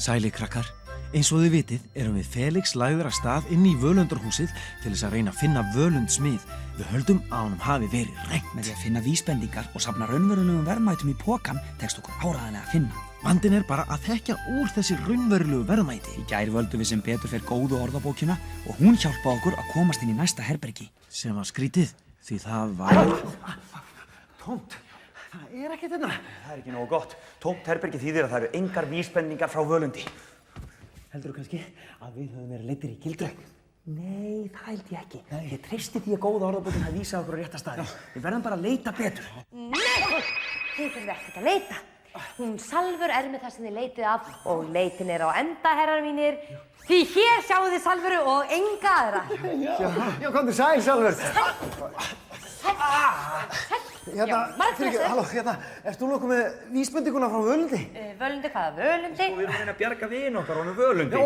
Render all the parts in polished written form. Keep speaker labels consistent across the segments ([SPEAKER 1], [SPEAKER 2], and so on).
[SPEAKER 1] Sæli krakkar, eins og þið vitið erum við Felix lagður af stað inn í völundarhúsið til þess að reyna að finna völundsmið. Við höldum að honum hafi verið rænt.
[SPEAKER 2] Með því að finna vísbendingar og safna raunverulegum verðmætum í pokan tekst okkur áreiðanlega að finna.
[SPEAKER 1] Vandinn er bara að þekkja úr þessi raunverulegu verðmæti.
[SPEAKER 2] Í gær völdum við sem betur fer góðu orðabókina og hún hjálpaði okkur að komast inn í næsta herbergi.
[SPEAKER 1] Sem var skrítið, því það var...
[SPEAKER 3] Tómt. Það er ekkert hérna. Það er ekki nógu gott. Tómt herbergi þýðir að það eru engar vísbendingar frá völundi. Heldurðu kannski að við höfum verið leiddir í gildru? Nei, það held ég ekki. Ég treysti því að góða orðabókin hafi vísað okkur á rétta staði. Við verðum bara að leita betur.
[SPEAKER 4] Nei, þið þurfum ekkert að leita. Hún Salvör er með það sem þið leitið af og leitin er á enda, herrar mínir. Því hér sjáu þið Salvöru og enga aðra.
[SPEAKER 3] Já, komdu sæl, Salvör. Halló, erst þú nokkuð með vísbendinguna frá völundi?
[SPEAKER 4] Völundi, hvaða völundi?
[SPEAKER 3] Við erum að reyna að bjarga vin okkar, honum völundi.
[SPEAKER 4] Já,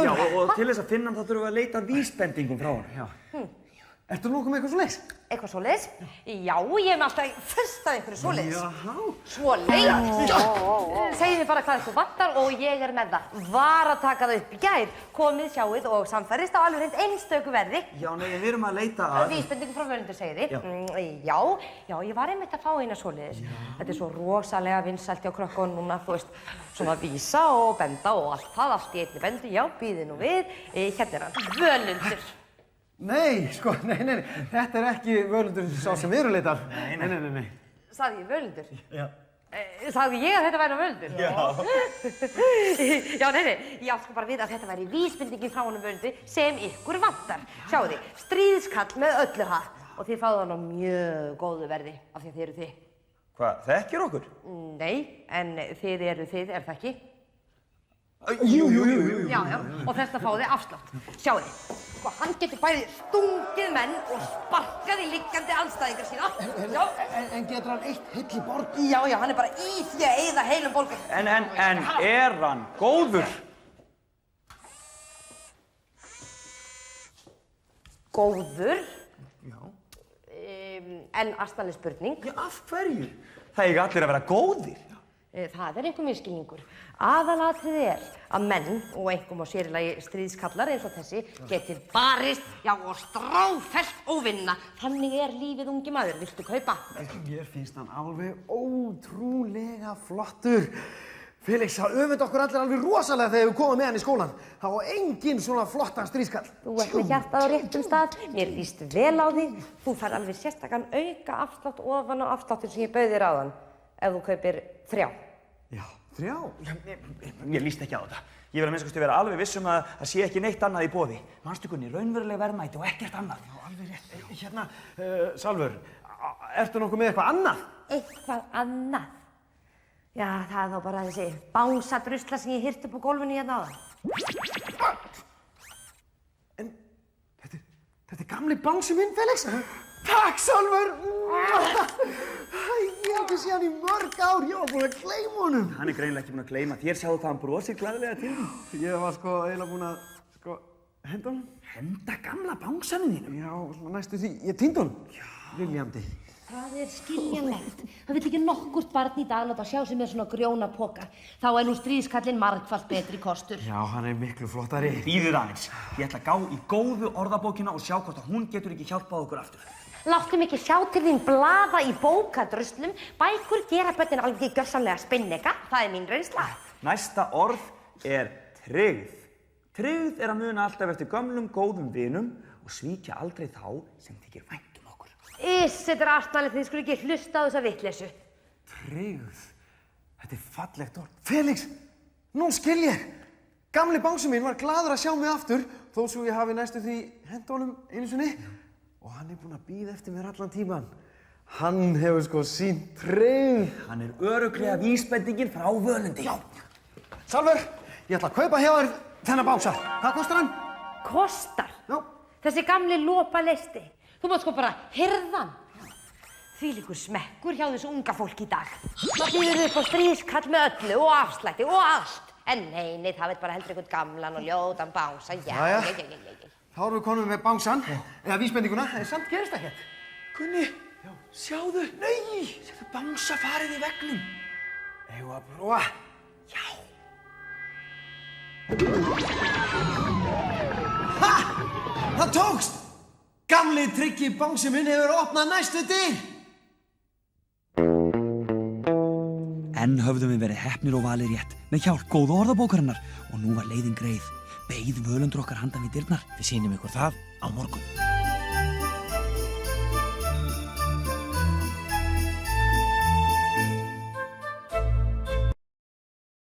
[SPEAKER 3] Já, og til þess að finna hann þá þurfum við að leita vísbendingum frá honum. Ertu nokkuð með eitthvað svoleiðis?
[SPEAKER 4] Eitthvað svoleiðis? Já, ég hef alltaf fullt af einhverju svoleiðis.
[SPEAKER 3] Jáhá.
[SPEAKER 4] Svoleiðis? Segið mér bara hvað ykkur vantar og ég er með það. Var að taka það upp í gær. Komið, sjáið og samfærist á alveg hreint einstöku verði.
[SPEAKER 3] Já, nei, við erum að leita að...
[SPEAKER 4] Vísbendingum frá völundur, segið þið. Já, ég var einmitt að fá eina svoleiðis. Þetta er svo rosalega vinsælt hjá krökkunum núna, þú veist, svona vísa og benda og allt það, allt í einni bendu. Já, bíðið nú við. Hérna er hann, völundur.
[SPEAKER 3] Nei, þetta er ekki völundur sá sem við erum leitað. Nei.
[SPEAKER 4] Sagði ég völundur?
[SPEAKER 3] Já.
[SPEAKER 4] Sagði ég að þetta væri völundur?
[SPEAKER 3] Já.
[SPEAKER 4] Já, ég átti bara við að þetta væri vísbendingin frá honum völundur sem ykkur vantar. Sjáu þið, stríðskall með öllu hatt og þið fáðu hann á mjög góðu verði af því að þið eru þið.
[SPEAKER 3] Hvað, þekkir okkur?
[SPEAKER 4] Nei, en þið eru þið, er það ekki?
[SPEAKER 3] Jú.
[SPEAKER 4] Já, og þess að fá þið afslátt. Sjáu þið. Hann getur bæði stungið menn og sparkað í liggjandi andstæðingar sína.
[SPEAKER 3] En getur hann eitt heill í borg?
[SPEAKER 4] Já, hann er bara í því að eyða heilum borgum.
[SPEAKER 3] En er hann góður?
[SPEAKER 4] Góður?
[SPEAKER 3] Já.
[SPEAKER 4] En astanleg spurning.
[SPEAKER 3] Já, af hverju? Það eiga allir að vera góðir.
[SPEAKER 4] Það er einhver misskilningur. Aðalatriðið er að menn, og einkum á sérilagi stríðskallar eins og þessi, geti barist, já og stráfellt og vinna. Þannig er lífið ungi maður. Viltu kaupa?
[SPEAKER 3] Mér finnst hann alveg ótrúlega flottur. Felix, hann öfund okkur allir alveg rosalega þegar við komum með hann í skólan. Það var engin svona flottan stríðskall.
[SPEAKER 4] Þú ert með hjartað á réttum stað. Mér líst vel á þig. Þú fær alveg sérstakann auka afslátt ofan á afsláttin sem ég bauð þér áðan. Ef þú kaupir 3.
[SPEAKER 3] Já, 3? Mér líst ekki á þetta. Ég vil að minnsta kosti vera alveg viss um að það sé ekki neitt annað í boði. Manstu Gunni, raunveruleg verðmæti og ekkert annað. Já, alveg rétt. Hérna, Salvör, ertu nokkuð með eitthvað annað?
[SPEAKER 4] Eitthvað annað? Já, það er þá bara þessi bánsadrusla sem ég hirti upp á gólfinu hérna áðan.
[SPEAKER 3] En þetta er gamli bánsi minn, Felix. Takk, Salvör! Ég hef ekki séð hann í mörg ár, ég var búinn að gleyma honum. Hann er greinilega ekki búinn að gleyma þér, sjáðu hvað hann brosir glaðlega til þín. Ég var eiginlega búinn að, henda honum. Henda gamla bánsanum þínum? Já, svona næstu því, ég týndi honum. Já. Viljandi.
[SPEAKER 4] Það er skiljanlegt. Það vill ekki nokkurt barn í dag láta sjá sig með svona grjóna poka. Þá er nú stríðskallinn margfalt betri kostur.
[SPEAKER 3] Já, hann er miklu flottari. Bíðið aðeins. Ég ætla að gá í góðu orðabókina og sjá hvort að hún getur ekki hjálpað okkur aftur.
[SPEAKER 4] Láttu mig ekki sjá til þín blaða í bókadruslum. Bækur gera börnin alveg gjörsamlega spinneka. Það er mín reynsla. Næsta
[SPEAKER 3] orð er tryggð. Tryggð er að muna alltaf eftir gömlum góðum vinum og svíkja aldrei þá sem þykir vænt um okkur.
[SPEAKER 4] Þetta er artnalegt, þið skulu ekki hlusta á þessa vitleysu.
[SPEAKER 3] Tryggð. Þetta er fallegt orð. Felix, nú skil ég. Gamli bánsi minn var glaður að sjá mig aftur þó svo ég hafi næstu því hent honum einu sinni. Og hann er búinn að bíða eftir mér allan tíman. Hann hefur sýnt tryggð. Hann er örugglega vísbendingin frá völundi. Já. Salvör, ég ætla að kaupa hjá þér þennan bánsa. Hvað kostar hann?
[SPEAKER 4] Kostar?
[SPEAKER 3] Já.
[SPEAKER 4] Þessi gamli lopa leisti. Þú mátt bara hirða hann. Þvílíkur smekkur hjá þessu unga fólki í dag. Það býður upp á stríðskall með öllu og afslætti og allt. En nei, það veit bara heldur einhvern gamlan og ljótan bánsa. Já.
[SPEAKER 3] Þá erum við konum með bánsan, eða vísbendinguna, en samt gerist ekkert. Gunni, sjáðu, nei, þetta bánsa farið í veggnum. Eigum við að prófa? Já.
[SPEAKER 1] Ha! Það tókst! Gamli tryggi bangsi minn hefur opnað næstu dyr!
[SPEAKER 2] Enn höfðum við verið heppnir og valið rétt með hjálp góðu orðabókarinnar og nú var leiðin greið. Beið völundur okkar handan við dyrnar.
[SPEAKER 1] Við sýnum ykkur það á morgun.